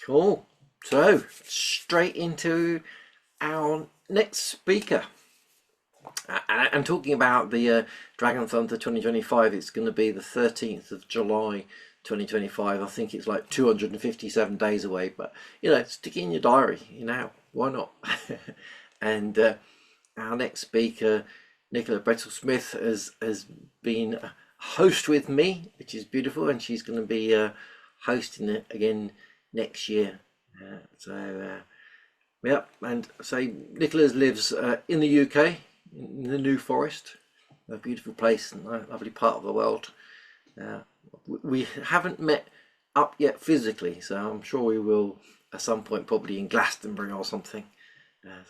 Cool. So, straight into our next speaker. And talking about the Dragon Thunder 2025, it's going to be the 13th of July 2025. I think it's like 257 days away, but stick it in your diary, why not? And our next speaker, Nicola Brettell-Smith, has been a host with me, which is beautiful, and she's going to be hosting it again next year. Yeah, and so Nicola lives in the UK, in the New Forest, a beautiful place, and a lovely part of the world. We haven't met up yet physically, so I'm sure we will at some point, probably in Glastonbury or something.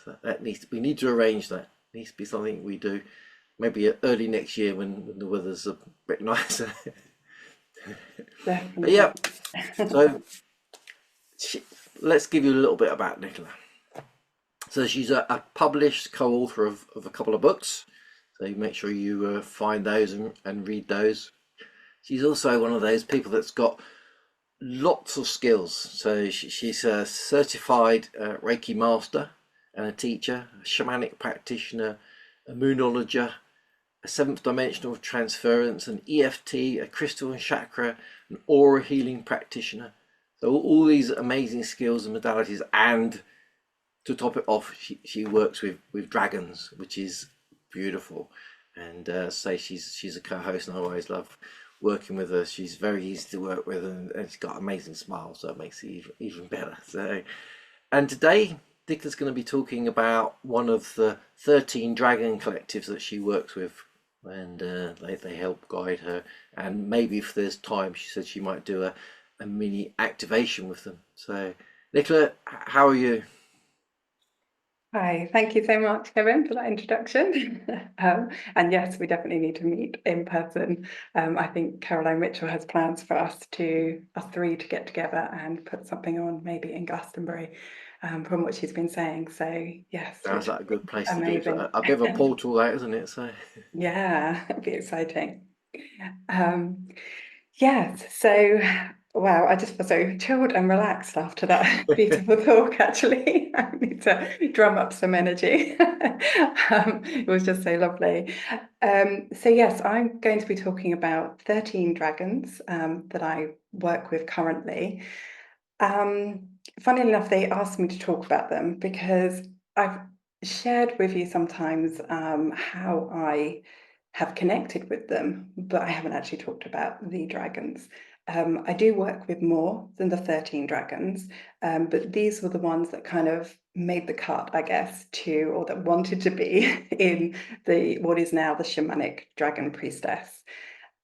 So we need to arrange that. It needs to be something we do, maybe early next year when the weather's a bit nicer. But yeah, so let's give you a little bit about Nicola. So she's a published co-author of a couple of books, so you make sure you find those and read those. She's also one of those people that's got lots of skills. So she's a certified Reiki Master and a teacher, a Shamanic Practitioner, a Moonologer, a 7th Dimensional Transference, an EFT, a Crystal and Chakra, an Aura Healing Practitioner. So all these amazing skills and modalities, and to top it off, she works with dragons, which is beautiful. And say she's a co-host, and I always love working with her. She's very easy to work with, and she's got an amazing smile, so it makes it even better. So, and today Nicola's going to be talking about one of the 13 dragon collectives that she works with, and they help guide her. And maybe if there's time, she said she might do a mini activation with them. So, Nicola, how are you? Hi, thank you so much, Kevin, for that introduction. And yes, we definitely need to meet in person. I think Caroline Mitchell has plans for us three to get together and put something on, maybe in Glastonbury, from what she's been saying. So yes, Sounds like a good place to do it. amazing. A bit of a portal, that, isn't it? So Yeah, it'd be exciting. Yes, so wow, I just feel so chilled and relaxed after that beautiful talk, actually. I need to drum up some energy. It was just so lovely. So yes, I'm going to be talking about 13 dragons that I work with currently. Funnily enough, they asked me to talk about them because I've shared with you sometimes how I have connected with them, but I haven't actually talked about the dragons. I do work with more than the 13 dragons, but these were the ones that kind of made the cut, I guess, or that wanted to be in what is now the Shamanic Dragon Priestess.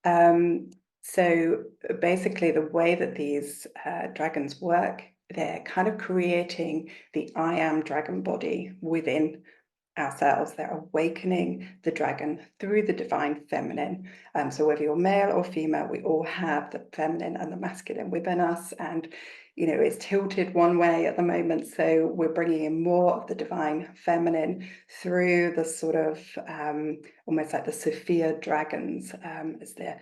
So basically, the way that these dragons work, they're kind of creating the I am dragon body within ourselves. They're awakening the dragon through the divine feminine. So whether you're male or female, we all have the feminine and the masculine within us. And, it's tilted one way at the moment. So we're bringing in more of the divine feminine through the sort of almost like the Sophia dragons as the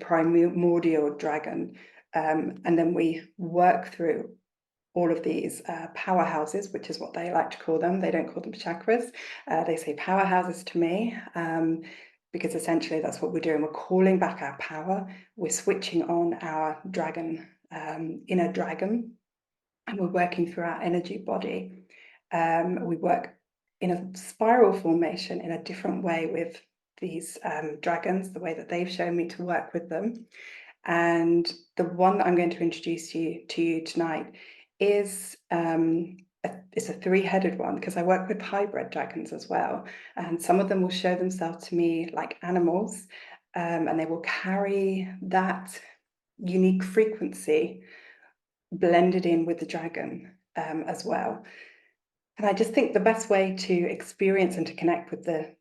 primordial dragon. And then we work through all of these powerhouses, which is what they like to call them. They don't call them chakras. They say powerhouses to me, because essentially that's what we're doing. We're calling back our power. We're switching on our dragon, inner dragon, and we're working through our energy body. We work in a spiral formation in a different way with these dragons, the way that they've shown me to work with them. And the one that I'm going to introduce to you tonight is it's a three-headed one, because I work with hybrid dragons as well. And some of them will show themselves to me like animals, and they will carry that unique frequency blended in with the dragon as well. And I just think the best way to experience and to connect with the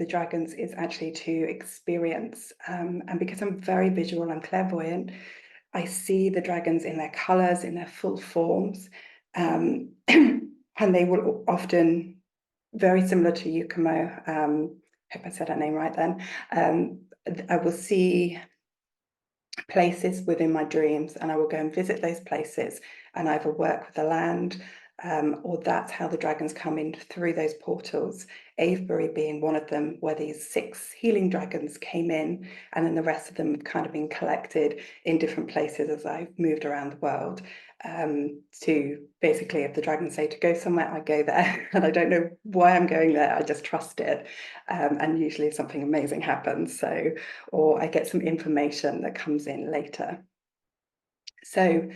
dragons is actually to experience. And because I'm very visual, I'm clairvoyant, I see the dragons in their colors, in their full forms. And they will often, very similar to Yukumo, hope I said her name right then, I will see places within my dreams, and I will go and visit those places and either work with the land, or that's how the dragons come in through those portals. Avebury being one of them, where these 6 healing dragons came in, and then the rest of them have kind of been collected in different places as I've moved around the world. To basically, if the dragons say to go somewhere, I go there, and I don't know why I'm going there, I just trust it, and usually something amazing happens. So, or I get some information that comes in later. So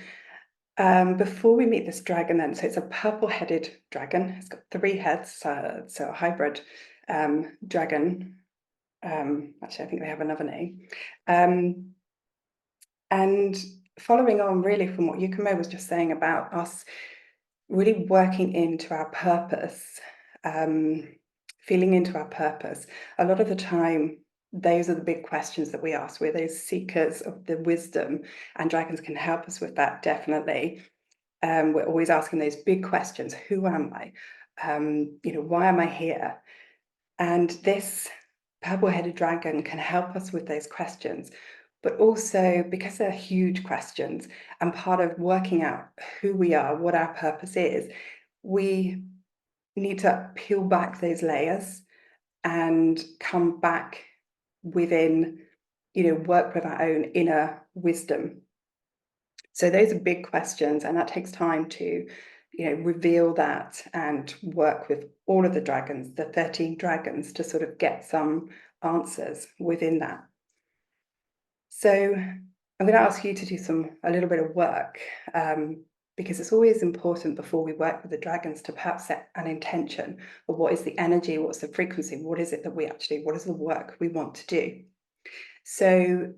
before we meet this dragon then, so it's a purple-headed dragon. It's got 3 heads, so a hybrid dragon. Actually, I think they have another name. And following on really from what Yukumo was just saying about us really working into our purpose, feeling into our purpose. A lot of the time, those are the big questions that we ask. We're those seekers of the wisdom, and dragons can help us with that, definitely. We're always asking those big questions. Who am I? Why am I here? And this purple-headed dragon can help us with those questions, but also because they're huge questions and part of working out who we are, what our purpose is, we need to peel back those layers and come back within, work with our own inner wisdom. So those are big questions, and that takes time to, reveal that and work with all of the dragons, the 13 dragons, to sort of get some answers within that. So I'm going to ask you to do a little bit of work, because it's always important before we work with the dragons to perhaps set an intention of what is the energy, what's the frequency, what is it that what is the work we want to do. So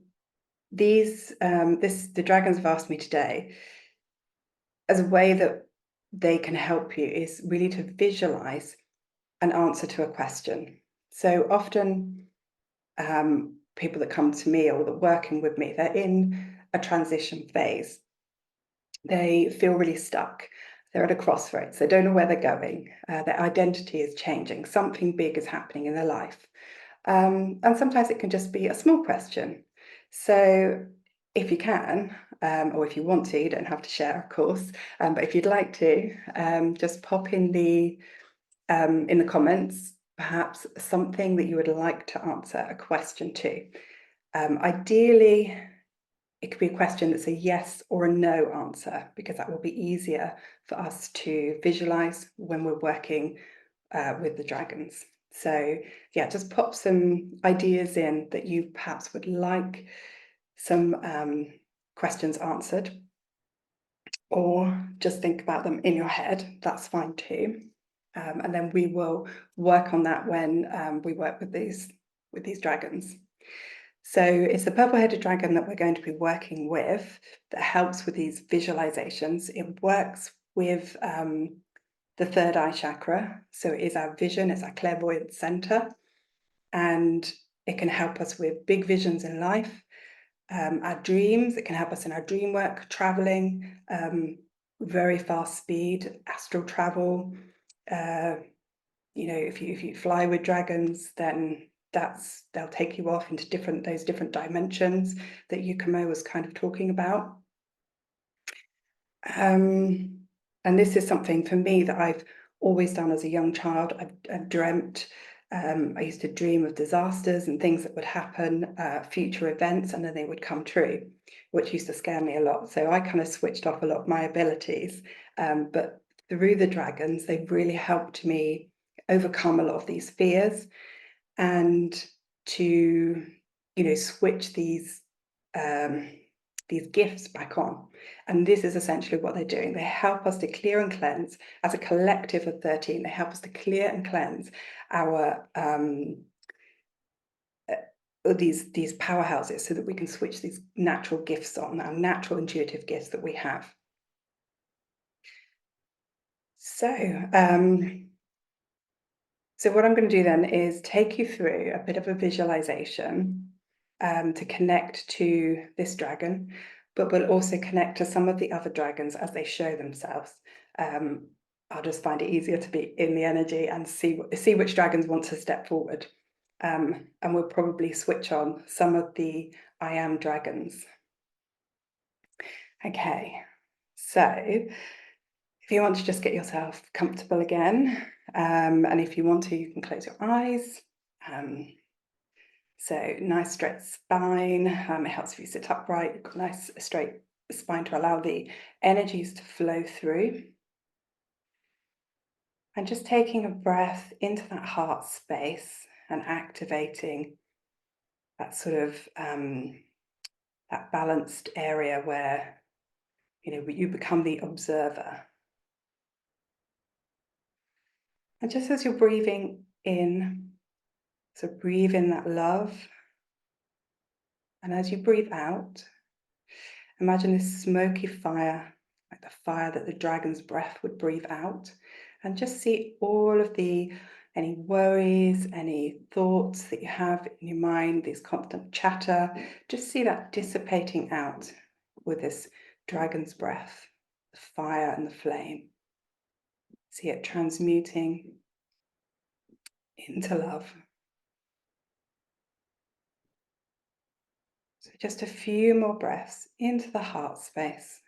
the dragons have asked me today, as a way that they can help you, is really to visualize an answer to a question. So often people that come to me or that are working with me, they're in a transition phase. They feel really stuck. They're at a crossroads. They don't know where they're going. Their identity is changing. Something big is happening in their life. And sometimes it can just be a small question. So if you can, or if you want to, you don't have to share, of course, but if you'd like to, just pop in the comments, perhaps something that you would like to answer a question to. Ideally, it could be a question that's a yes or a no answer, because that will be easier for us to visualize when we're working with the dragons. So yeah, just pop some ideas in that you perhaps would like some questions answered, or just think about them in your head. That's fine too. And then we will work on that when we work with these dragons. So it's the purple-headed dragon that we're going to be working with that helps with these visualizations. It works with the third eye chakra. So it is our vision, it's our clairvoyant center, and it can help us with big visions in life. Our dreams, it can help us in our dream work, traveling, very fast speed, astral travel. If you fly with dragons, then they'll take you off into those different dimensions that Yukumo was kind of talking about. And this is something for me that I've always done as a young child. I've dreamt. I used to dream of disasters and things that would happen, future events, and then they would come true, which used to scare me a lot. So I kind of switched off a lot of my abilities. But through the dragons, they've really helped me overcome a lot of these fears and to, switch these gifts back on. And this is essentially what they're doing. They help us to clear and cleanse as a collective of 13. They help us to clear and cleanse our these powerhouses so that we can switch these natural gifts on, our natural intuitive gifts that we have. So what I'm going to do then is take you through a bit of a visualization to connect to this dragon, but we'll also connect to some of the other dragons as they show themselves. I'll just find it easier to be in the energy and see which dragons want to step forward. And we'll probably switch on some of the I am dragons. Okay, so if you want to just get yourself comfortable again, and if you want to, you can close your eyes. So nice straight spine. It helps if you sit upright. You've got a nice straight spine to allow the energies to flow through. And just taking a breath into that heart space and activating that sort of that balanced area where you become the observer. And just as you're breathing in, so breathe in that love. And as you breathe out, imagine this smoky fire, like the fire that the dragon's breath would breathe out. And just see all of any worries, any thoughts that you have in your mind, these constant chatter, just see that dissipating out with this dragon's breath, the fire and the flame. See it transmuting into love. So just a few more breaths into the heart space.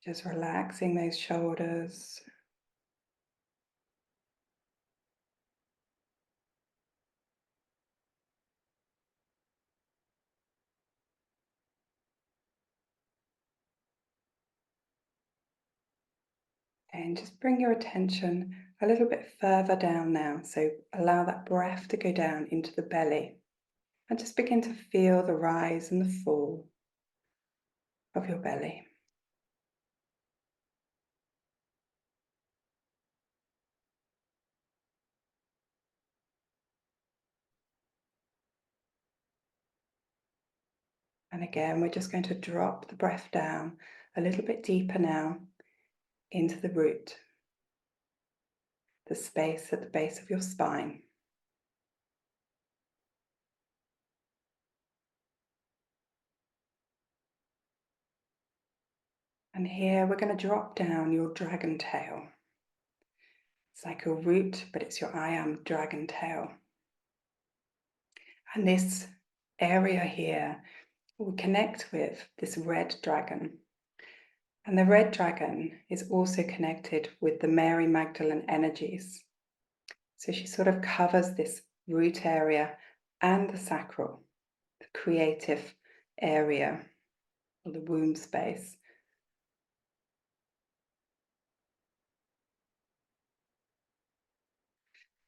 Just relaxing those shoulders. And just bring your attention a little bit further down now. So allow that breath to go down into the belly and just begin to feel the rise and the fall of your belly. And again, we're just going to drop the breath down a little bit deeper now into the root, the space at the base of your spine. And here we're going to drop down your dragon tail. It's like a root, but it's your I am dragon tail. And this area here will connect with this red dragon. And the red dragon is also connected with the Mary Magdalene energies. So she sort of covers this root area and the sacral, the creative area, or the womb space.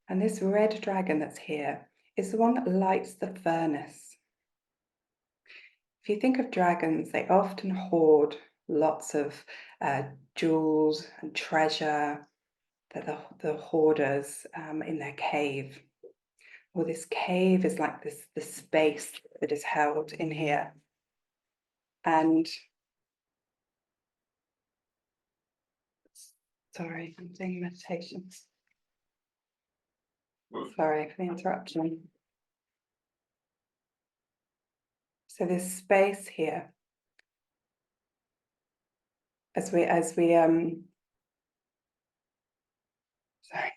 And this red dragon that's here is the one that lights the furnace. If you think of dragons, they often hoard lots of jewels and treasure that the hoarders in their cave. Well, this cave is like the space that is held in here. And sorry, I'm doing meditation. Sorry for the interruption. So this space here, sorry,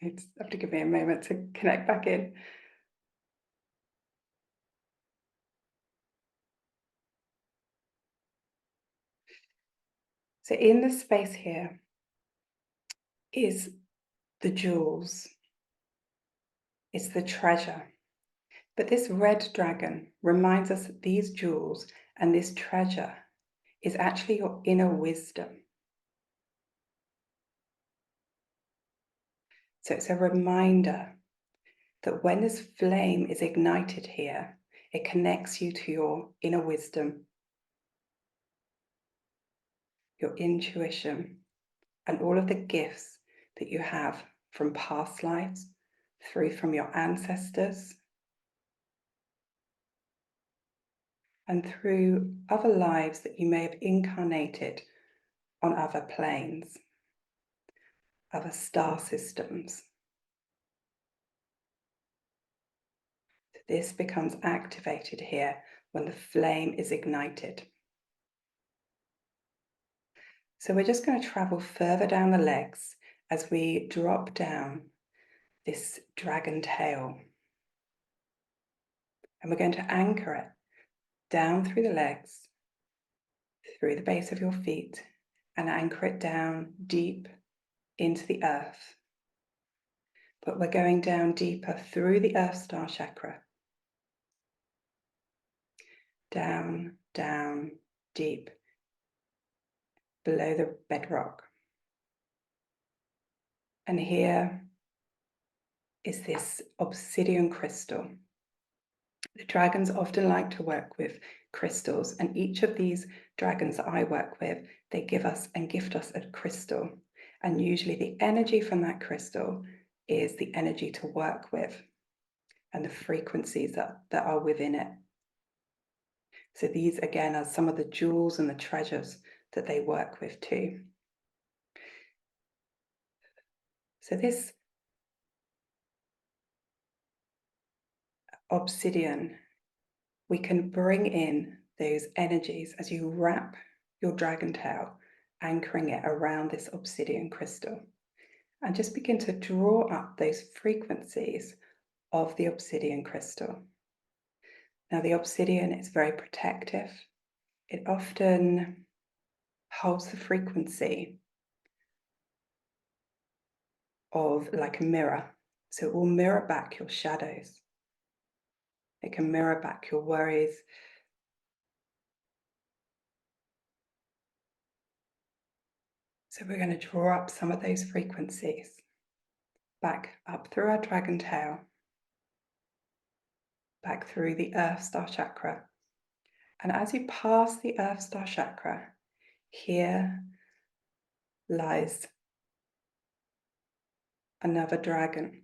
you have to give me a moment to connect back in. So in the space here is the jewels. It's the treasure. But this red dragon reminds us that these jewels and this treasure is actually your inner wisdom. So it's a reminder that when this flame is ignited here, it connects you to your inner wisdom, your intuition, and all of the gifts that you have from past lives, through from your ancestors, and through other lives that you may have incarnated on other planes, other star systems. This becomes activated here when the flame is ignited. So we're just going to travel further down the legs as we drop down this dragon tail. And we're going to anchor it down through the legs, through the base of your feet, and anchor it down deep into the earth. But we're going down deeper through the Earth Star chakra. Down, down, deep, below the bedrock. And here is this obsidian crystal. The dragons often like to work with crystals, and each of these dragons that I work with, they give us and gift us a crystal. And usually the energy from that crystal is the energy to work with and the frequencies that are within it. So these, again, are some of the jewels and the treasures that they work with too. So this obsidian, we can bring in those energies as you wrap your dragon tail, anchoring it around this obsidian crystal, and just begin to draw up those frequencies of the obsidian crystal. Now, the obsidian is very protective. It often holds the frequency of like a mirror. So it will mirror back your shadows. It can mirror back your worries. So we're going to draw up some of those frequencies back up through our dragon tail, back through the Earth Star chakra. And as you pass the Earth Star chakra, here lies another dragon.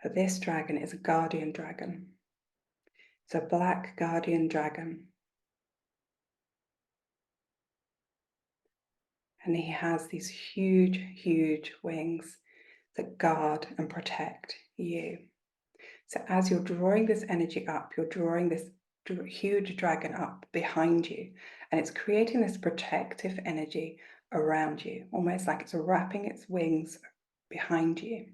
But this dragon is a guardian dragon. It's a black guardian dragon. And he has these huge, huge wings that guard and protect you. So as you're drawing this energy up, you're drawing this huge dragon up behind you, and it's creating this protective energy around you, almost like it's wrapping its wings behind you.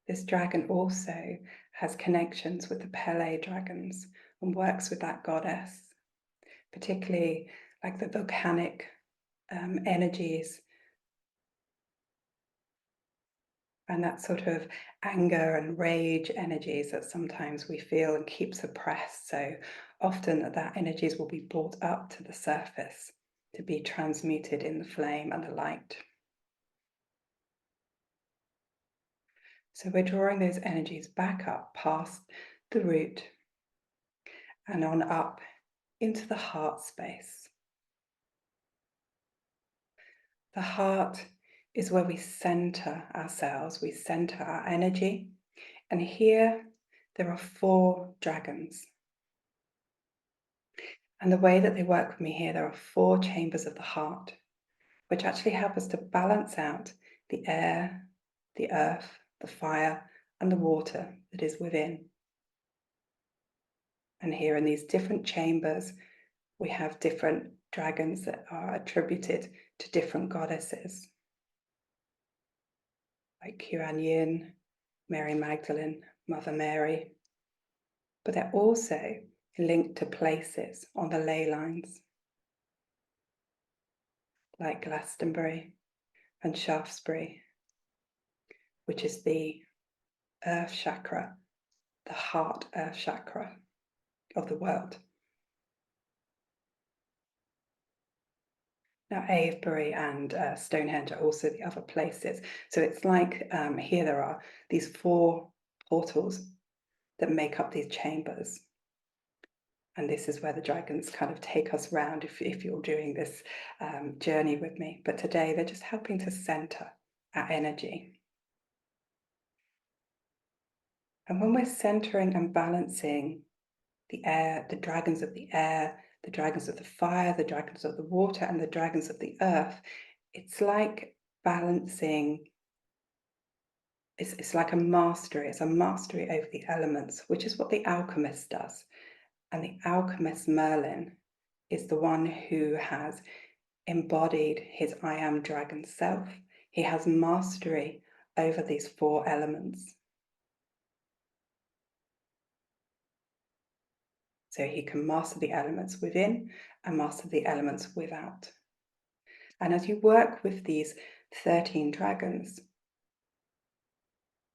This dragon also has connections with the Pele dragons and works with that goddess, particularly like the volcanic energies and that sort of anger and rage energies that sometimes we feel and keep suppressed. So often that energies will be brought up to the surface to be transmuted in the flame and the light. So we're drawing those energies back up past the root and on up into the heart space. The heart is where we center ourselves, we center our energy. And here there are 4 dragons. And the way that they work with me here, there are 4 chambers of the heart, which actually help us to balance out the air, the earth, the fire, and the water that is within. And here in these different chambers, we have different dragons that are attributed to different goddesses, like Kuan Yin, Mary Magdalene, Mother Mary. But they're also linked to places on the ley lines, like Glastonbury and Shaftesbury, which is the Earth chakra, the heart Earth chakra of the world. Now, Avebury and Stonehenge are also the other places. So it's like here there are these 4 portals that make up these chambers. And this is where the dragons kind of take us round if you're doing this journey with me. But today they're just helping to center our energy. And when we're centering and balancing the air, the dragons of the air, the dragons of the fire, the dragons of the water, and the dragons of the earth, it's like balancing it's like a mastery. It's a mastery over the elements, which is what the alchemist does. And the alchemist Merlin is the one who has embodied his I am dragon self. He has mastery over these 4 elements. So he can master the elements within and master the elements without. And as you work with these 13 dragons,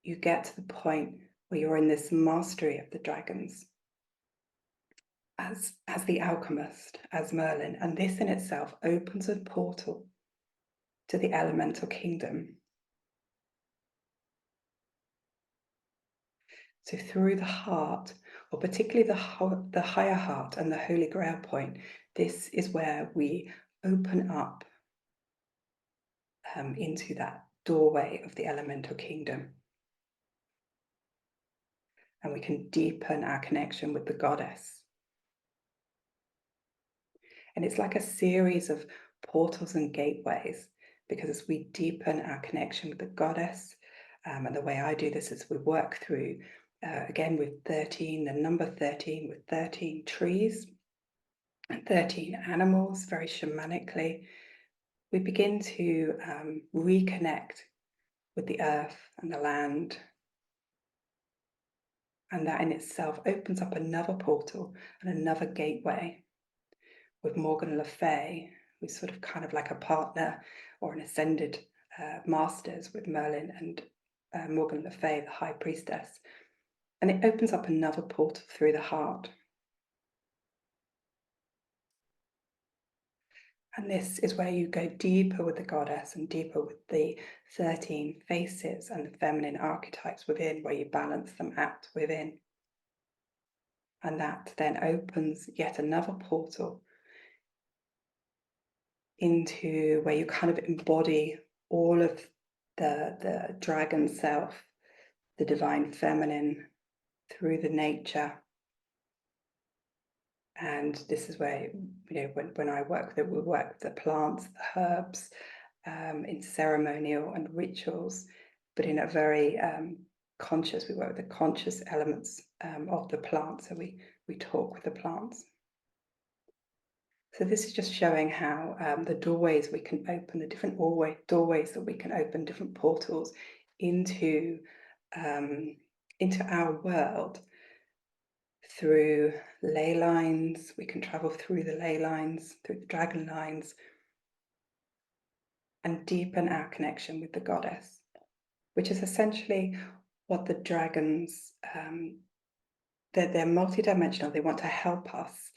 you get to the point where you're in this mastery of the dragons as the alchemist, as Merlin. And this in itself opens a portal to the elemental kingdom. So through the heart, or particularly the higher heart and the Holy Grail point, this is where we open up into that doorway of the elemental kingdom. And we can deepen our connection with the goddess. And it's like a series of portals and gateways, because as we deepen our connection with the goddess, and the way I do this is we work through, again with 13, the number 13, with 13 trees and 13 animals, very shamanically, we begin to reconnect with the earth and the land. And that in itself opens up another portal and another gateway with Morgan Le Fay, who's sort of kind of like a partner or an ascended masters with Merlin and Morgan Le Fay, the High Priestess. And it opens up another portal through the heart. And this is where you go deeper with the goddess and deeper with the 13 faces and the feminine archetypes within, where you balance them out within. And that then opens yet another portal into where you kind of embody all of the dragon self, the divine feminine, through the nature. And this is where, when I work with it, we work with the plants, the herbs, in ceremonial and rituals, but in a very conscious, we work with the conscious elements of the plant. So we talk with the plants. So this is just showing how the doorways we can open, the different doorways that we can open, different portals into our world through ley lines. We can travel through the ley lines, through the dragon lines, and deepen our connection with the goddess, which is essentially what the dragons, they're multidimensional. They want to help us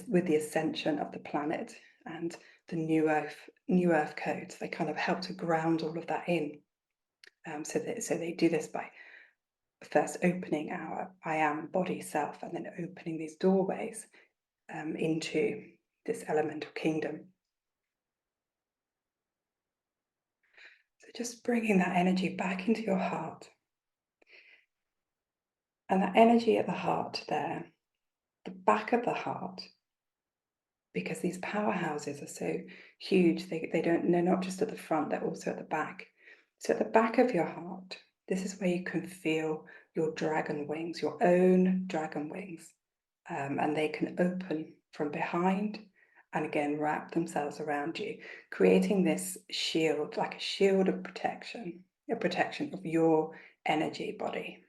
with the ascension of the planet and the new earth codes. They kind of help to ground all of that in. So they do this by first opening our I am body self, and then opening these doorways into this elemental kingdom. So just bringing that energy back into your heart. And that energy at the heart there, the back of the heart, because these powerhouses are so huge, they're not just at the front, they're also at the back. So at the back of your heart, this is where you can feel your dragon wings, your own dragon wings. And they can open from behind and again wrap themselves around you, creating this shield, like a shield of protection, a protection of your energy body.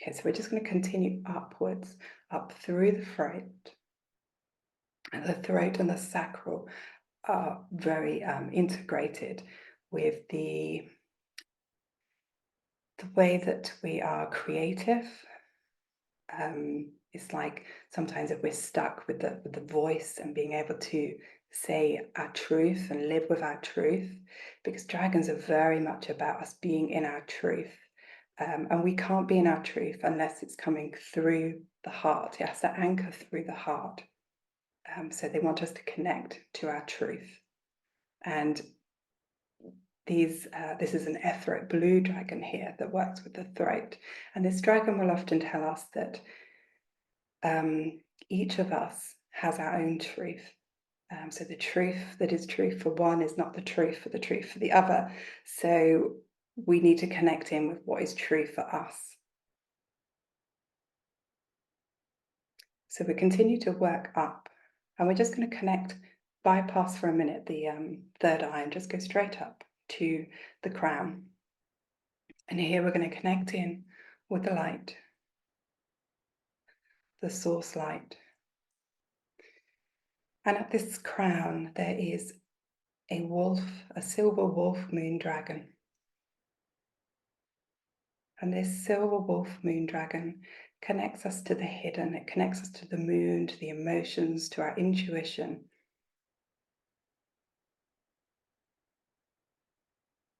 Okay, so we're just going to continue upwards, up through the throat. And the throat and the sacral are very integrated with the way that we are creative. It's like sometimes if we're stuck with the voice and being able to say our truth and live with our truth, because dragons are very much about us being in our truth. And we can't be in our truth unless it's coming through the heart. It has to anchor through the heart. So they want us to connect to our truth. And this is an etheric blue dragon here that works with the throat. And this dragon will often tell us that each of us has our own truth. So the truth that is true for one is not the truth for the other. So we need to connect in with what is true for us. So we continue to work up, and we're just going to connect, bypass for a minute the third eye, and just go straight up to the crown. And here we're going to connect in with the light, the source light. And at this crown, there is a wolf, a silver wolf moon dragon. And this silver wolf moon dragon connects us to the hidden. It connects us to the moon, to the emotions, to our intuition.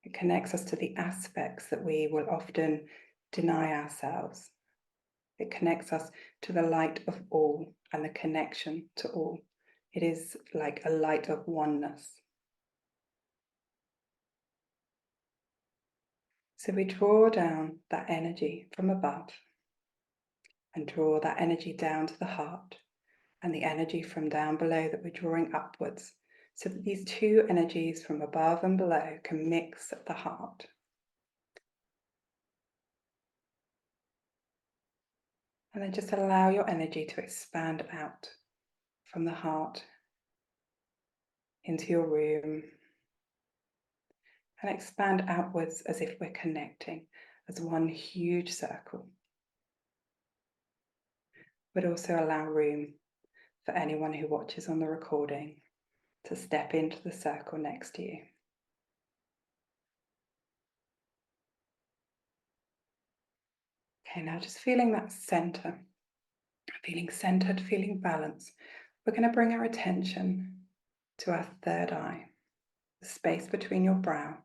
It connects us to the aspects that we will often deny ourselves. It connects us to the light of all and the connection to all. It is like a light of oneness. So we draw down that energy from above and draw that energy down to the heart, and the energy from down below that we're drawing upwards, so that these two energies from above and below can mix at the heart. And then just allow your energy to expand out from the heart into your room, and expand outwards as if we're connecting as one huge circle. But also allow room for anyone who watches on the recording to step into the circle next to you. Okay, now just feeling that center, feeling centered, feeling balanced, we're going to bring our attention to our third eye, the space between your brow.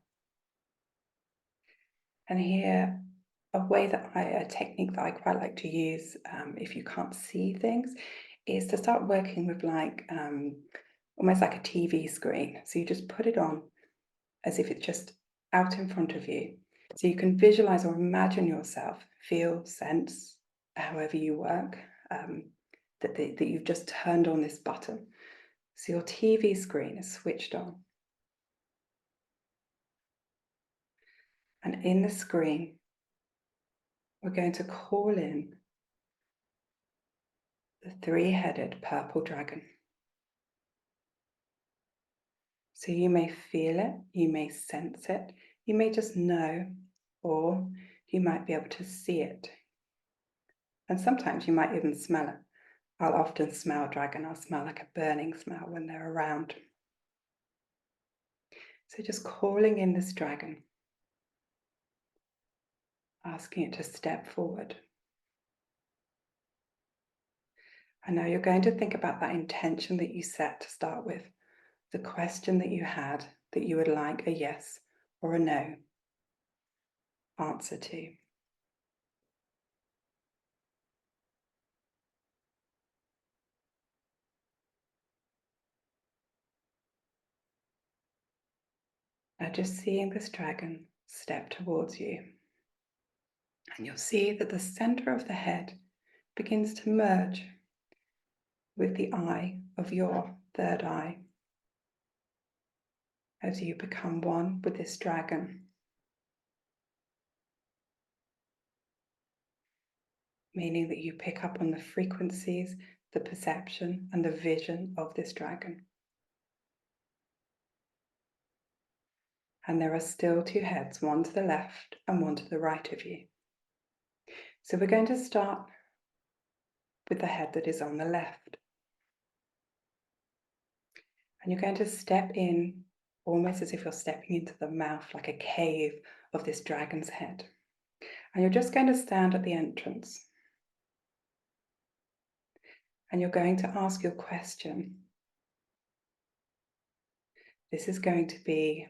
And here, a technique that I quite like to use if you can't see things, is to start working with almost like a TV screen. So you just put it on as if it's just out in front of you. So you can visualize or imagine yourself, feel, sense, however you work, that you've just turned on this button. So your TV screen is switched on. And in the screen, we're going to call in the three-headed purple dragon. So you may feel it, you may sense it, you may just know, or you might be able to see it. And sometimes you might even smell it. I'll often smell dragon. I'll smell like a burning smell when they're around. So just calling in this dragon, asking it to step forward. And now you're going to think about that intention that you set to start with, the question that you had that you would like a yes or a no answer to. Now just seeing this dragon step towards you. And you'll see that the center of the head begins to merge with the eye of your third eye as you become one with this dragon. Meaning that you pick up on the frequencies, the perception, and the vision of this dragon. And there are still two heads, one to the left and one to the right of you. So we're going to start with the head that is on the left. And you're going to step in almost as if you're stepping into the mouth, like a cave of this dragon's head. And you're just going to stand at the entrance. And you're going to ask your question. This is going to be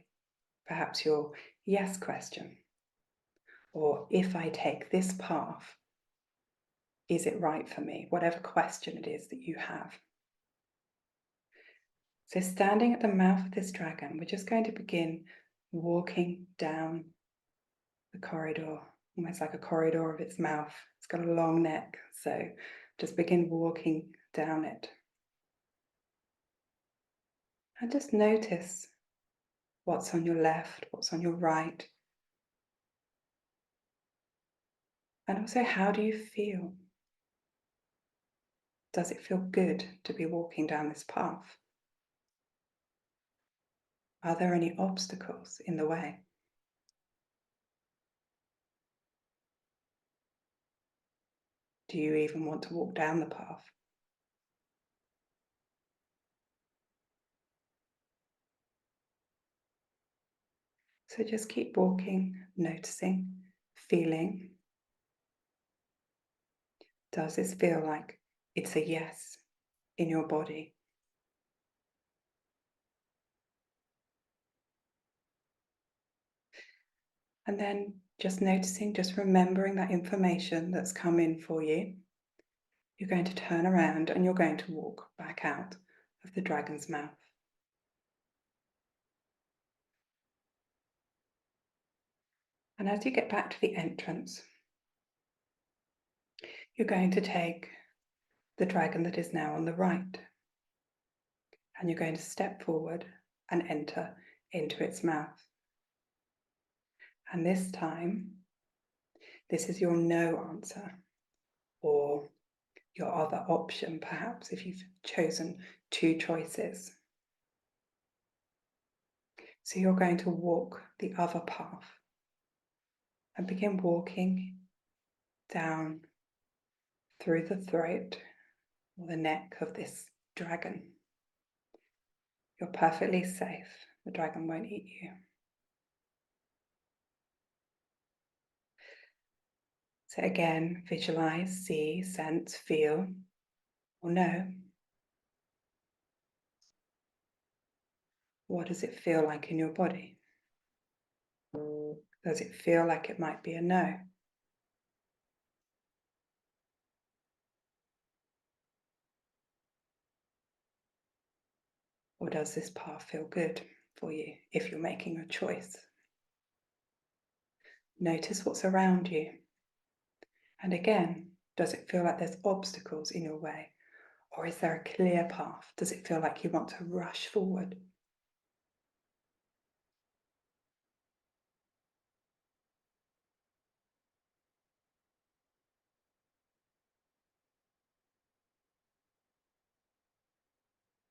perhaps your yes question. Or if I take this path, is it right for me? Whatever question it is that you have. So standing at the mouth of this dragon, we're just going to begin walking down the corridor, almost like a corridor of its mouth. It's got a long neck, so just begin walking down it. And just notice what's on your left, what's on your right. And also, how do you feel? Does it feel good to be walking down this path? Are there any obstacles in the way? Do you even want to walk down the path? So just keep walking, noticing, feeling. Does this feel like it's a yes in your body? And then just noticing, just remembering that information that's come in for you. You're going to turn around and you're going to walk back out of the dragon's mouth. And as you get back to the entrance, you're going to take the dragon that is now on the right, and you're going to step forward and enter into its mouth. And this time, this is your no answer, or your other option, perhaps, if you've chosen two choices. So you're going to walk the other path and begin walking down through the throat or the neck of this dragon. You're perfectly safe. The dragon won't eat you. So again, visualize, see, sense, feel, or know. What does it feel like in your body? Does it feel like it might be a no? Or does this path feel good for you if you're making a choice? Notice what's around you. And again, does it feel like there's obstacles in your way? Or is there a clear path? Does it feel like you want to rush forward?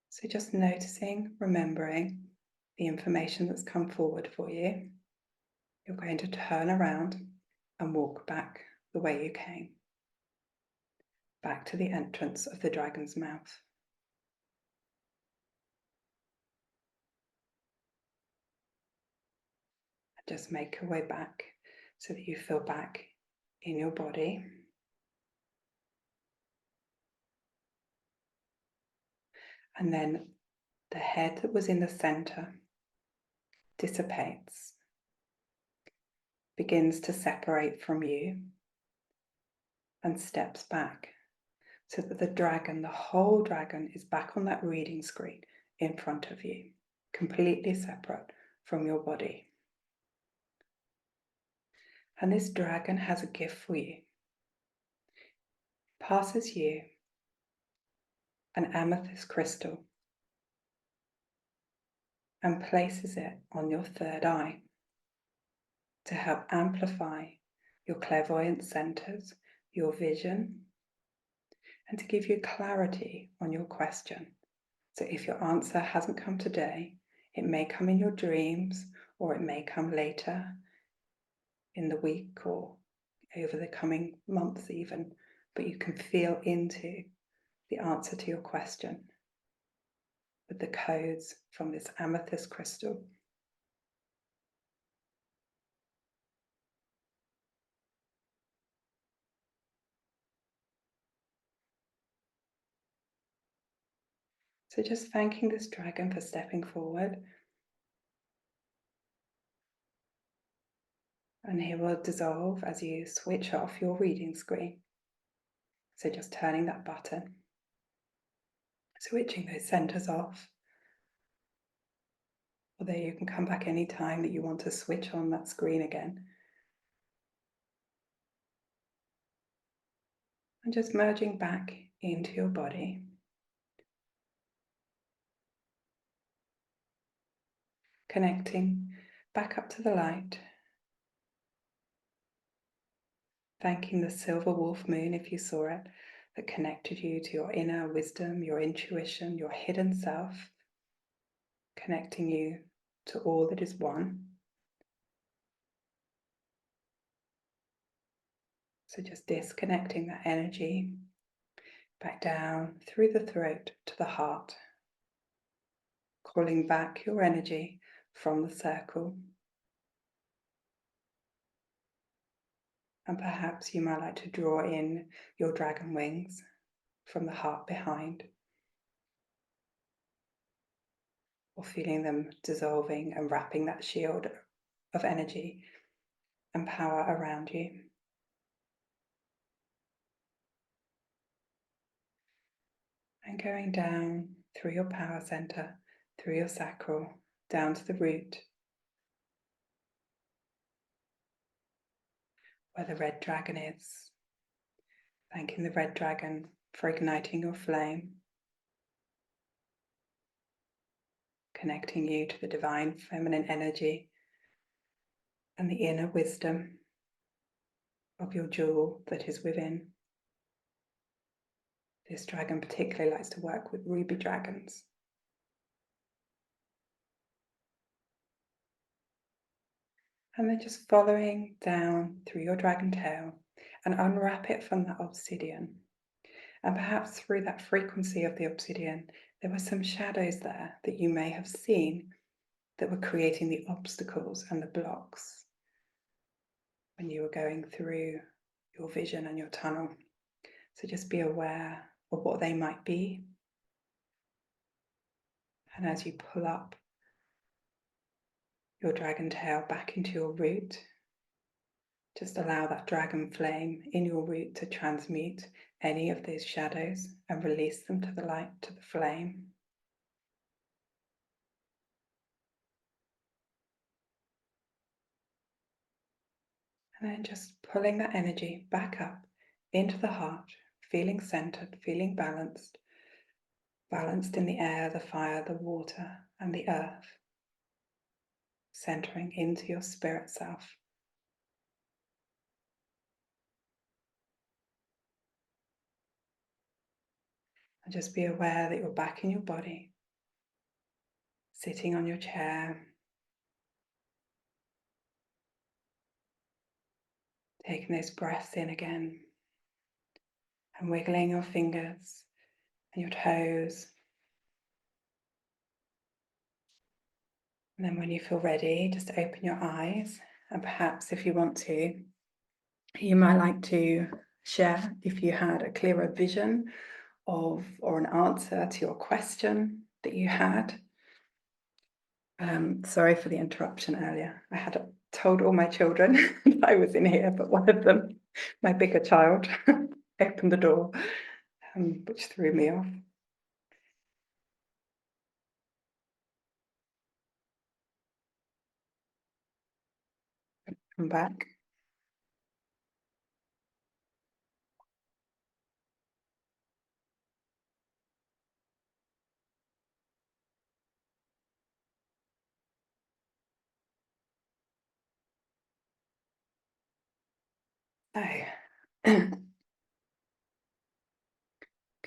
So just noticing, remembering the information that's come forward for you. You're going to turn around and walk back the way you came, back to the entrance of the dragon's mouth. And just make your way back so that you feel back in your body. And then the head that was in the center dissipates, begins to separate from you, and steps back so that the dragon, the whole dragon, is back on that reading screen in front of you, completely separate from your body. And this dragon has a gift for you. It passes you an amethyst crystal and places it on your third eye to help amplify your clairvoyant centers, your vision, and to give you clarity on your question. So if your answer hasn't come today, it may come in your dreams, or it may come later in the week or over the coming months even, but you can feel into the answer to your question with the codes from this amethyst crystal. So just thanking this dragon for stepping forward, and he will dissolve as you switch off your reading screen. So just turning that button, switching those centers off. Although you can come back any time that you want to switch on that screen again. And just merging back into your body. connecting back up to the light. Thanking the silver wolf moon, if you saw it, that connected you to your inner wisdom, your intuition, your hidden self, connecting you to all that is one. So just disconnecting that energy back down through the throat to the heart, calling back your energy from the circle. And perhaps you might like to draw in your dragon wings from the heart behind, or feeling them dissolving and wrapping that shield of energy and power around you. And going down through your power center, through your sacral, down to the root, where the red dragon is. Thanking the red dragon for igniting your flame, connecting you to the divine feminine energy and the inner wisdom of your jewel that is within. This dragon particularly likes to work with ruby dragons. And then just following down through your dragon tail and unwrap it from that obsidian. And perhaps through that frequency of the obsidian, there were some shadows there that you may have seen that were creating the obstacles and the blocks when you were going through your vision and your tunnel. So just be aware of what they might be. And as you pull up your dragon tail back into your root, just allow that dragon flame in your root to transmute any of those shadows and release them to the light, to the flame. And then just pulling that energy back up into the heart, feeling centered, feeling balanced, balanced in the air, the fire, the water, and the earth, centering into your spirit self. And just be aware that you're back in your body, sitting on your chair, taking those breaths in again, and wiggling your fingers and your toes. And then when you feel ready, just open your eyes. And perhaps if you want to, you might like to share if you had a clearer vision of or an answer to your question that you had. Sorry for the interruption earlier. I had told all my children that I was in here, but one of them, my bigger child, opened the door, which threw me off. I'm back. So,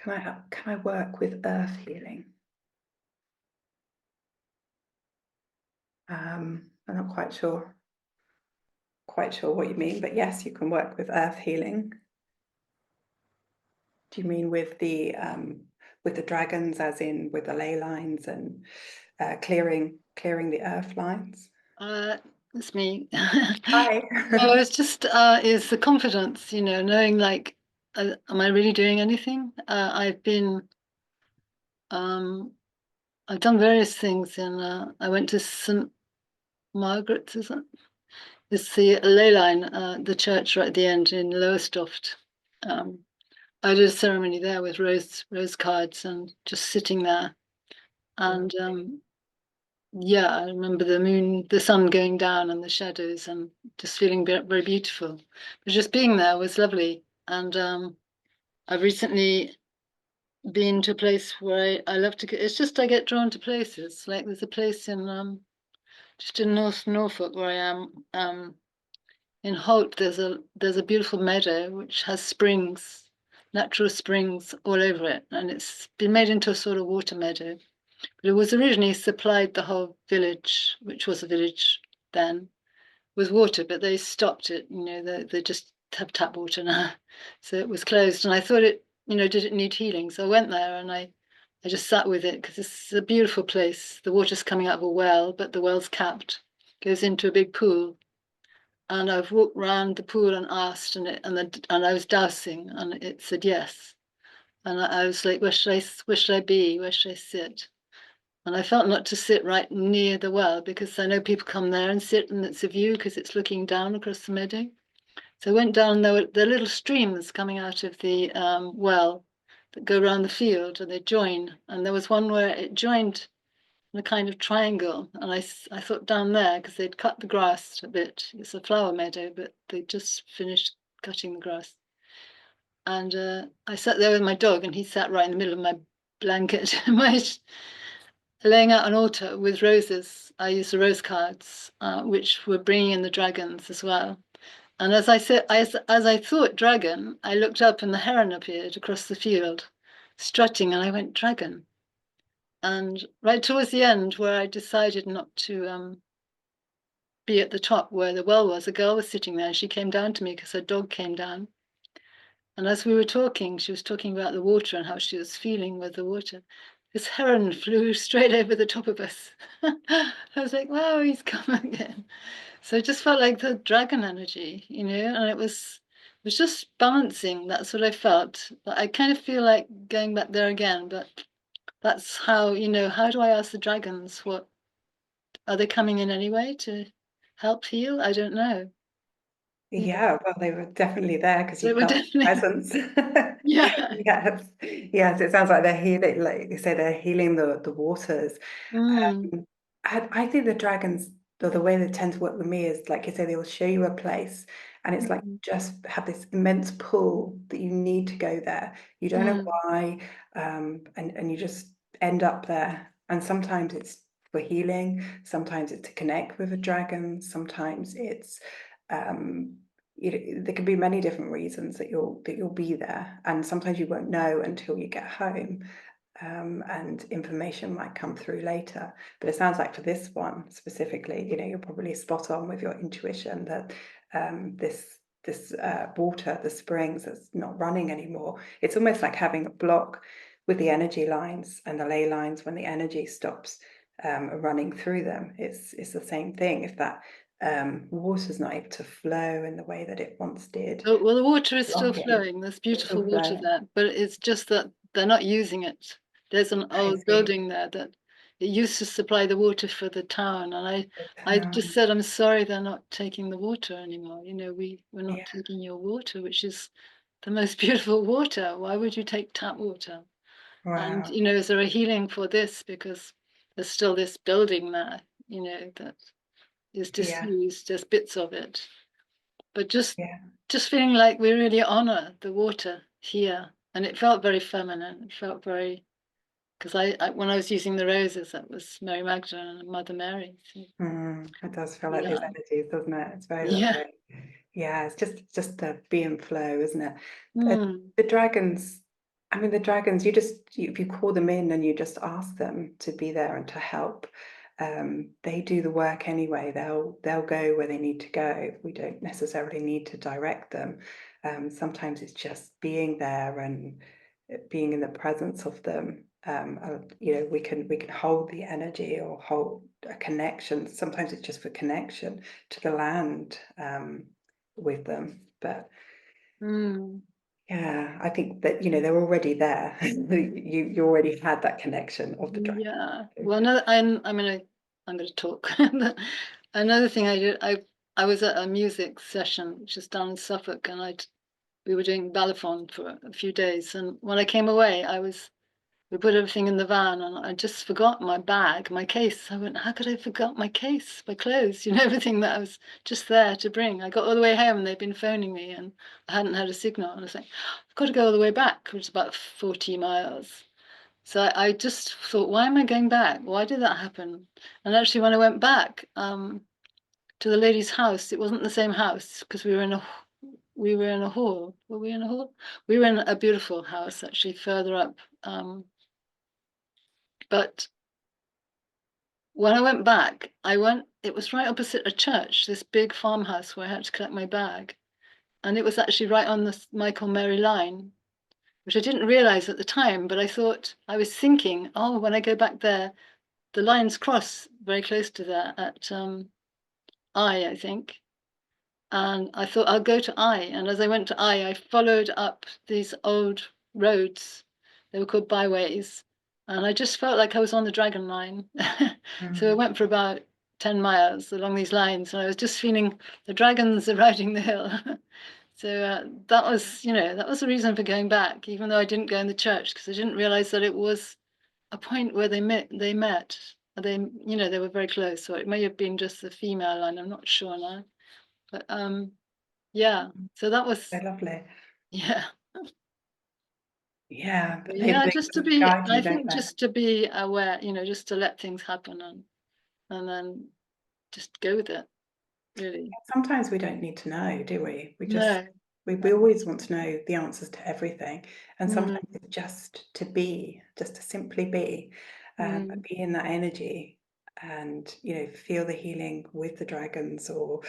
can I work with earth healing? I'm not quite sure what you mean, but yes, you can work with earth healing. Do you mean with the dragons, as in with the ley lines and clearing the earth lines? It's me. Hi. No, it's just is the confidence, knowing like, am I really doing anything? I've done various things, and I went to St. Margaret's, is it? It's the ley line, the church right at the end in Lowestoft. I did a ceremony there with rose cards and just sitting there, and yeah, I remember the sun going down and the shadows and just feeling very beautiful. But just being there was lovely. And I've recently been to a place where I love to get, it's just I get drawn to places. Like there's a place in just in North Norfolk where I am. In Holt, there's a beautiful meadow which has springs, natural springs all over it, and it's been made into a sort of water meadow. But it was originally supplied the whole village, which was a village then, with water, but they stopped it. They just have tap water now, so it was closed. And I thought did it need healing? So I went there and I just sat with it because it's a beautiful place. The water's coming out of a well, but the well's capped, goes into a big pool. And I've walked around the pool and asked, and I was dousing, and it said yes. And I was like, where should I be? Where should I sit? And I felt not to sit right near the well because I know people come there and sit, and it's a view because it's looking down across the meadow. So I went down, and there were little streams coming out of the well that go around the field, and they join. And there was one where it joined in a kind of triangle, and I thought down there, because they'd cut the grass a bit. It's a flower meadow, but they just finished cutting the grass. And I sat there with my dog, and he sat right in the middle of my blanket, laying out an altar with roses. I used the rose cards, which were bringing in the dragons as well. And as I said, as I thought dragon, I looked up and the heron appeared across the field, strutting, and I went, dragon. And right towards the end, where I decided not to be at the top where the well was, a girl was sitting there, and she came down to me because her dog came down. And as we were talking, she was talking about the water and how she was feeling with the water. This heron flew straight over the top of us. I was like, wow, he's come again. So it just felt like the dragon energy, and it was just balancing. That's what I felt. But I kind of feel like going back there again, but that's how, how do I ask the dragons? What are they coming in anyway to help heal? I don't know. Yeah, well, they were definitely there because They you were felt definitely, presence. yeah. Yes, yes, it sounds like they're healing, like you say, they're healing the waters. Mm, I think the dragons, the way they tend to work with me is, like you say, they will show you a place, and it's like mm, just have this immense pull that you need to go there. You don't know mm, why, and you just end up there. And sometimes it's for healing, sometimes it's to connect with a dragon, sometimes it's there can be many different reasons that you'll be there, and sometimes you won't know until you get home. And information might come through later. But it sounds like for this one specifically, you're probably spot on with your intuition that this water, the springs, that's not running anymore. It's almost like having a block with the energy lines and the ley lines. When the energy stops running through them, it's the same thing. If that water's not able to flow in the way that it once did, well, the water is still blocking, flowing. There's it's still beautiful water flowing. there, but it's just that they're not using it. There's an I old see. building there that it used to supply the water for the town, and I just Um, said, I'm sorry, they're not taking the water anymore. We're not yeah. taking your water, which is the most beautiful water. Why would you take tap water? And Wow. is there a healing for this? Because there's still this building there, that is Yeah. disused. There's bits of it, but Yeah. just feeling like we really honor the water here, and it felt very feminine. It felt very, because I when I was using the roses, that was Mary Magdalene and Mother Mary. So, It does feel like those yeah, energies, doesn't it? It's very yeah. lovely. Yeah, it's just the be and flow, isn't it? Mm, The dragons, I mean, the dragons, if you call them in and you just ask them to be there and to help, they do the work anyway. They'll go where they need to go. We don't necessarily need to direct them. Sometimes it's just being there and being in the presence of them. We can hold the energy or hold a connection. Sometimes it's just for connection to the land with them. But mm, yeah, I think that they're already there. You already had that connection of the dragon. yeah. Well, I'm going to talk. Another thing I did, I was at a music session, which is down in Suffolk, and we were doing balafon for a few days, and when I came away, we put everything in the van, and I just forgot my bag, my case. I went, how could I forgot my case, my clothes, everything that I was just there to bring. I got all the way home, and they'd been phoning me, and I hadn't had a signal. And I was like, I've got to go all the way back, which is about 40 miles. So I just thought, why am I going back? Why did that happen? And actually, when I went back to the lady's house, it wasn't the same house, because we were in a hall. Were we in a hall? We were in a beautiful house, actually, further up. But when I went back, it was right opposite a church, this big farmhouse where I had to collect my bag. And it was actually right on the Michael Mary line, which I didn't realize at the time, but I was thinking, oh, when I go back there, the lines cross very close to there at I think. And I thought, I'll go to I. And as I went to I followed up these old roads. They were called byways. And I just felt like I was on the dragon line. So I went for about 10 miles along these lines. And I was just feeling the dragons are riding the hill. So that was the reason for going back, even though I didn't go in the church, because I didn't realize that it was a point where they met. They were very close. So it may have been just the female line. I'm not sure now. But yeah, so that was, So lovely. yeah. Yeah, but Yeah, they just to sort of be, guide you, I don't think they? just to be aware, just to let things happen and then just go with it, really. Sometimes we don't need to know, do we? No. We always want to know the answers to everything, and Mm, sometimes it's just to simply be, mm, be in that energy, and feel the healing with the dragons, or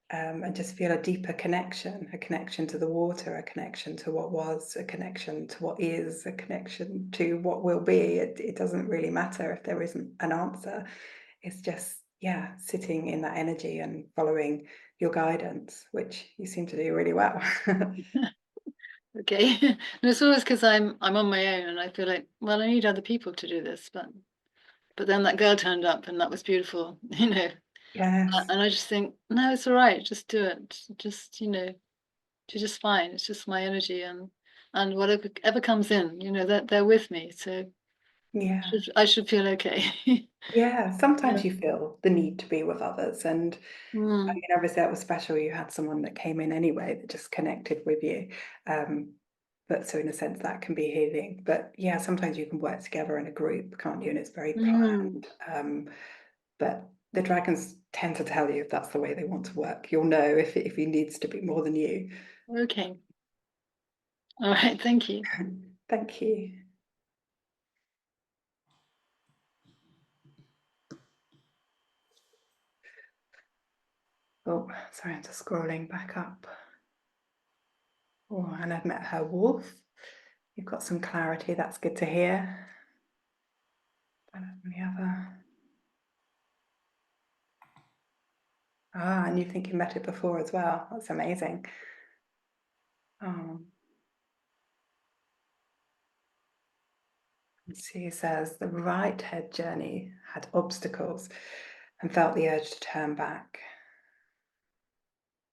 and just feel a deeper connection, a connection to the water, a connection to what was, a connection to what is, a connection to what will be. It doesn't really matter if there isn't an answer. It's just, yeah, sitting in that energy and following your guidance, which you seem to do really well. okay. And it's always because I'm on my own and I feel like, well, I need other people to do this, but then that girl turned up and that was beautiful, Yes. and I just think, no, it's all right, just do it. Just, she's just fine. It's just my energy and whatever ever comes in, that they're with me. So Yeah. I should feel okay. Yeah. Yeah. Sometimes you feel the need to be with others. And I Mm, mean, obviously that was special. You had someone that came in anyway that just connected with you. Um, but so in a sense that can be healing. But yeah, sometimes you can work together in a group, can't you? And it's very mm. planned. But the dragons tend to tell you if that's the way they want to work. You'll know if he needs to be more than you. Okay. All right. Thank you. Thank you. Oh, sorry, I'm just scrolling back up. Oh, and I've met her wolf. You've got some clarity. That's good to hear. Don't have any other. And you think you met it before as well. That's amazing. Oh. She says the right head journey had obstacles and felt the urge to turn back.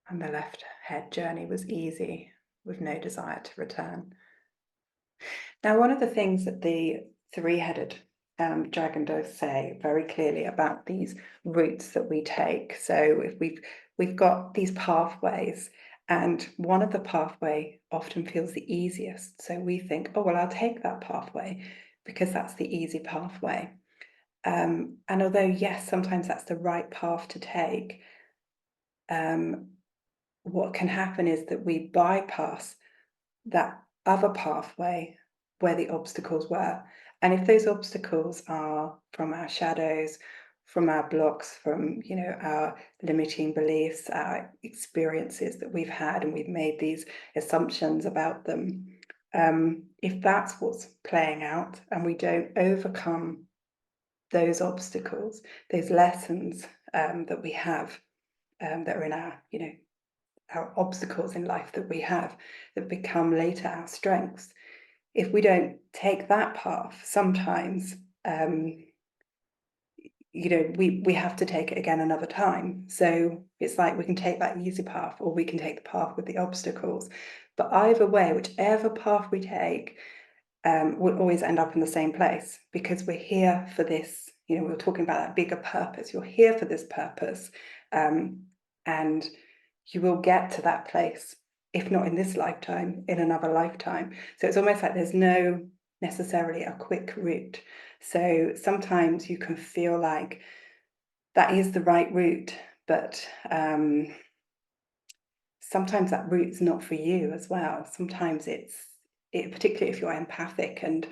And the left head journey was easy with no desire to return. Now, one of the things that the three-headed dragon does say very clearly about these routes that we take. So if we've got these pathways, and one of the pathway often feels the easiest. So we think, oh, well, I'll take that pathway because that's the easy pathway. And although, yes, sometimes that's the right path to take, what can happen is that we bypass that other pathway where the obstacles were. And if those obstacles are from our shadows, from our blocks, from our limiting beliefs, our experiences that we've had, and we've made these assumptions about them, if that's what's playing out and we don't overcome those obstacles, those lessons that we have, that are in our obstacles in life that we have, that become later our strengths. If we don't take that path, sometimes we have to take it again another time. So it's like we can take that easy path, or we can take the path with the obstacles. But either way, whichever path we take, we'll always end up in the same place, because we're here for this. We were talking about that bigger purpose. You're here for this purpose, and you will get to that place, if not in this lifetime, in another lifetime. So it's almost like there's no necessarily a quick route. So sometimes you can feel like that is the right route, but sometimes that route's not for you as well. Sometimes particularly if you're empathic and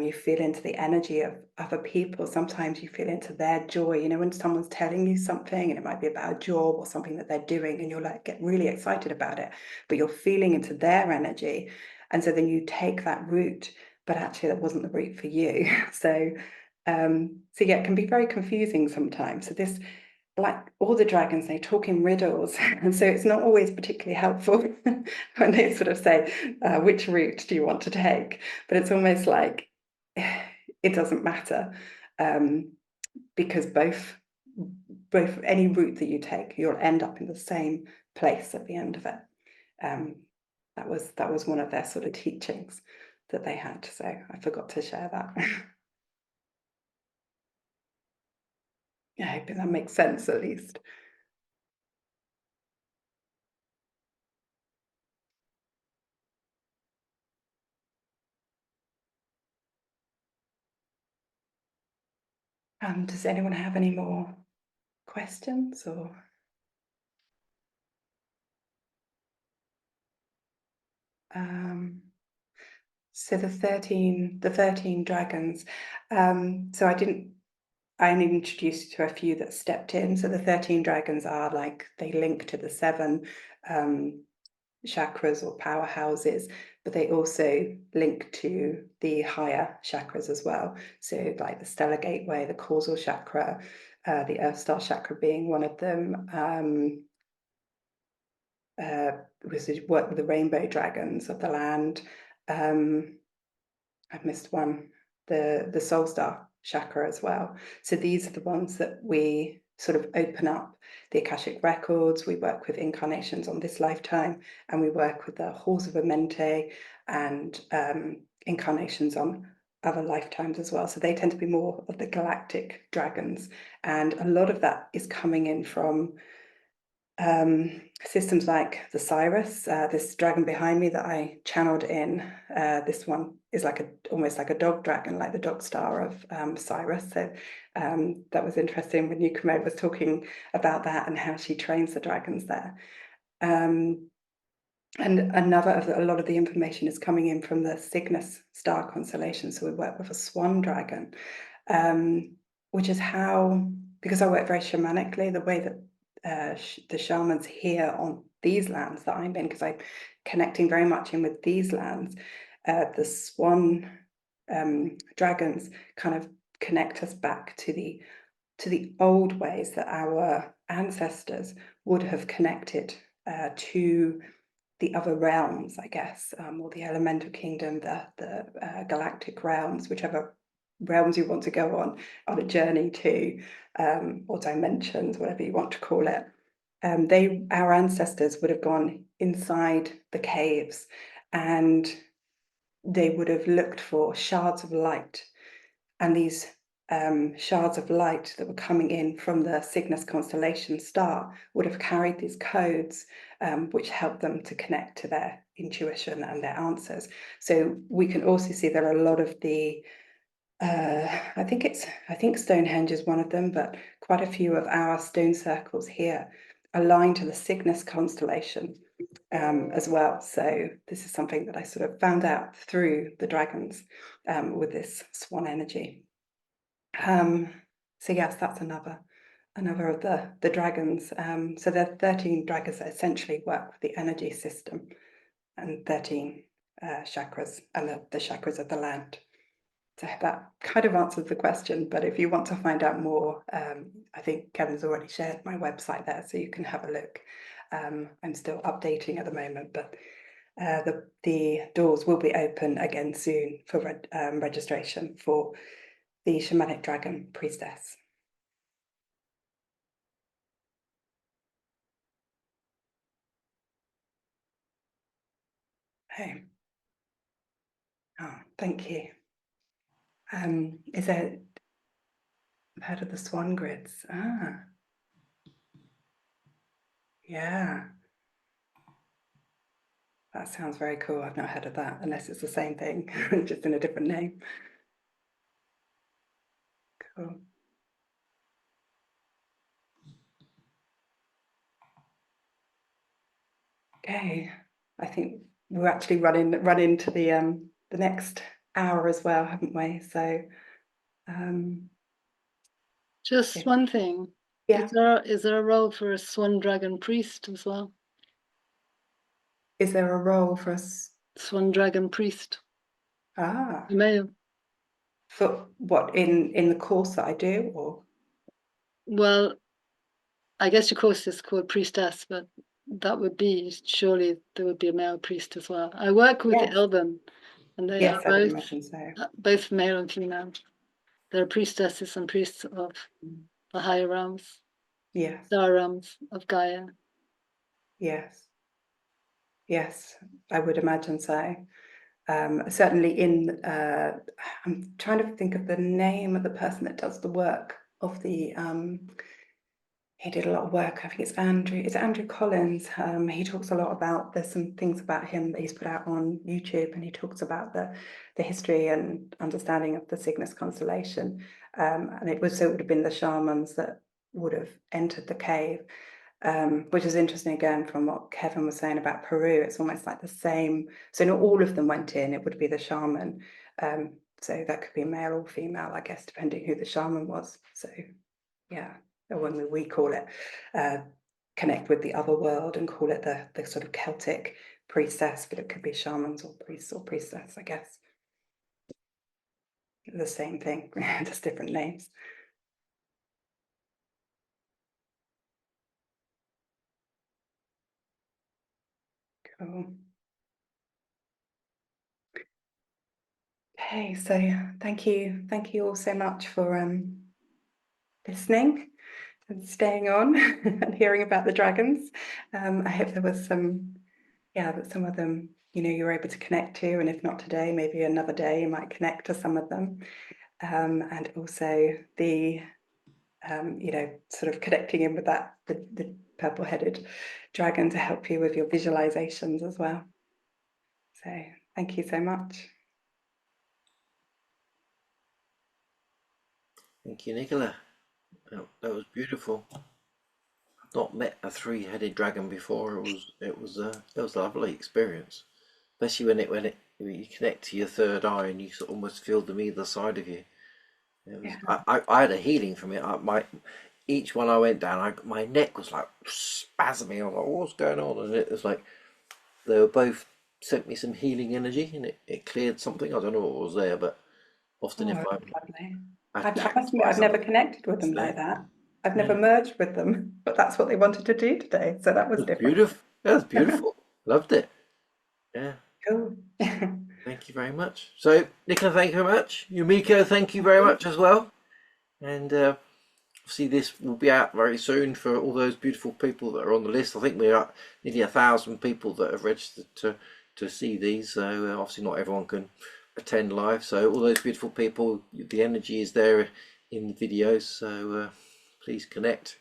you feel into the energy of other people, sometimes you feel into their joy. You know, when someone's telling you something and it might be about a job or something that they're doing and you're like, get really excited about it, but you're feeling into their energy. And so then you take that route, but actually that wasn't the route for you. So yeah, it can be very confusing sometimes. So this, like all the dragons, they talk in riddles, and so it's not always particularly helpful when they sort of say, which route do you want to take? But it's almost like it doesn't matter, because both any route that you take, you'll end up in the same place at the end of it. That was one of their sort of teachings that they had. So I forgot to share that. I hope that makes sense at least. Does anyone have any more questions or? So the 13 dragons. So I only introduced you to a few that stepped in. So the 13 dragons are like, they link to the 7 chakras or powerhouses, but they also link to the higher chakras as well. So like the stellar gateway, the causal chakra, the Earth Star chakra being one of them. Was to work with the rainbow dragons of the land. I've missed one, the Soul Star chakra as well. So these are the ones that we sort of open up the Akashic records. We work with incarnations on this lifetime, and we work with the halls of Amente and incarnations on other lifetimes as well. So they tend to be more of the galactic dragons, and a lot of that is coming in from systems like the Cyrus, this dragon behind me that I channeled in. This one is like almost like a dog dragon, like the dog star of Cyrus. So that was interesting when Nicola was talking about that and how she trains the dragons there. And a lot of the information is coming in from the Cygnus star constellation. So we work with a swan dragon, which is how, because I work very shamanically, the way that the shamans here on these lands that I'm in, because I'm connecting very much in with these lands, the swan dragons kind of connect us back to the old ways that our ancestors would have connected to the other realms, I guess, or the elemental kingdom, the galactic realms, whichever realms you want to go on a journey to, or dimensions, whatever you want to call it. Our ancestors would have gone inside the caves, and they would have looked for shards of light, and these shards of light that were coming in from the Cygnus constellation star would have carried these codes, which helped them to connect to their intuition and their answers. So we can also see that a lot of the I think Stonehenge is one of them, but quite a few of our stone circles here align to the Cygnus constellation as well. So this is something that I sort of found out through the dragons with this swan energy. So yes, that's another of the dragons. So there are 13 dragons that essentially work with the energy system, and 13 chakras, and the chakras of the land. So that kind of answers the question, but if you want to find out more, I think Kevin's already shared my website there, so you can have a look. I'm still updating at the moment, but the doors will be open again soon for registration for the Shamanic Dragon Priestess. Hey. Oh, thank you. Is there, I've heard of the swan grids. Yeah. That sounds very cool. I've not heard of that, unless it's the same thing, just in a different name. Cool. Okay, I think we're actually run into the next hour as well, haven't we? So, Just yeah. one thing. Yeah. Is there a role for a swan dragon priest as well? Is there a role for us? Swan dragon priest. Ah, Male. for what, in the course that I do, or? Well, I guess your course is called priestess, but that would be, surely there would be a male priest as well. I work with the Yes. Elven, and they Yes, are I would imagine so. both male and female. There are priestesses and priests of the higher realms, Yes. star realms of Gaia. Yes. Yes, I would imagine so. Certainly I'm trying to think of the name of the person that does the work of the, he did a lot of work. I think it's Andrew Collins. He talks a lot about, there's some things about him that he's put out on YouTube, and he talks about the history and understanding of the Cygnus constellation. And it would have been the shamans that would have entered the cave, which is interesting again from what Kevin was saying about Peru. It's almost like the same. So not all of them went in, it would be the shaman. So that could be male or female, I guess, depending who the shaman was. So yeah, when we call it connect with the other world and call it the sort of Celtic priestess, but it could be shamans or priests or priestess, I guess. The same thing, just different names. Cool. Okay, so thank you all so much for listening and staying on and hearing about the dragons. I hope there was that some of them, you were able to connect to, and if not today, maybe another day you might connect to some of them. And also the, sort of connecting in with that, the purple-headed dragon to help you with your visualizations as well. So thank you so much. Thank you, Nicola. That was beautiful. I've not met a three-headed dragon before. It was a lovely experience, especially when you connect to your third eye and you sort of almost feel them either side of you. It was, Yeah. I had a healing from it. Each one I went down, my neck was like spasming. I was like, what's going on? And it was like they were both sent me some healing energy, and it cleared something. I don't know what was there, but often if I'm Lovely. I attacked must admit, by I've never something, connected with it's them like there. that. I've never Yeah, merged with them, but that's what they wanted to do today. So that it was was different. beautiful. That was beautiful. Loved it. Yeah. Cool. Thank you very much. So, Nicola, thank you very much. Yumiko, thank you very much as well. And obviously, this will be out very soon for all those beautiful people that are on the list. I think we're at nearly 1,000 people that have registered to see these. So, obviously, not everyone can attend live. So, all those beautiful people, the energy is there in the videos. So, please connect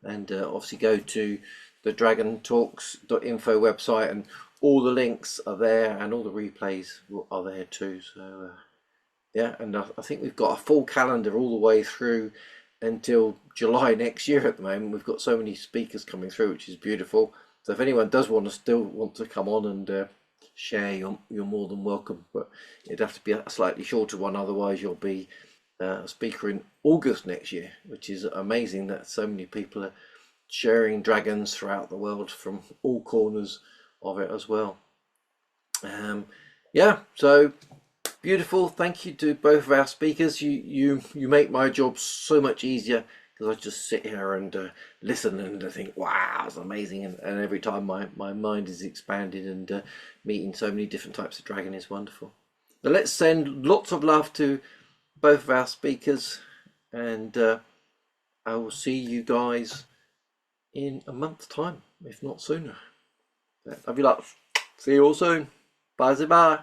and obviously go to the dragontalks.info website, and all the links are there and all the replays are there too. So yeah, and I think we've got a full calendar all the way through until July next year at the moment. We've got so many speakers coming through, which is beautiful. So if anyone does still want to come on and share, you're more than welcome, but it'd have to be a slightly shorter one, otherwise you'll be a speaker in August next year, which is amazing that so many people are sharing dragons throughout the world from all corners of it as well. Yeah, so beautiful. Thank you to both of our speakers. You make my job so much easier, because I just sit here and listen and think, wow, it's amazing. And every time my mind is expanded, and meeting so many different types of dragon is wonderful. So let's send lots of love to both of our speakers, and I will see you guys in a month's time, if not sooner. Love you lots. See you all soon. Bye bye.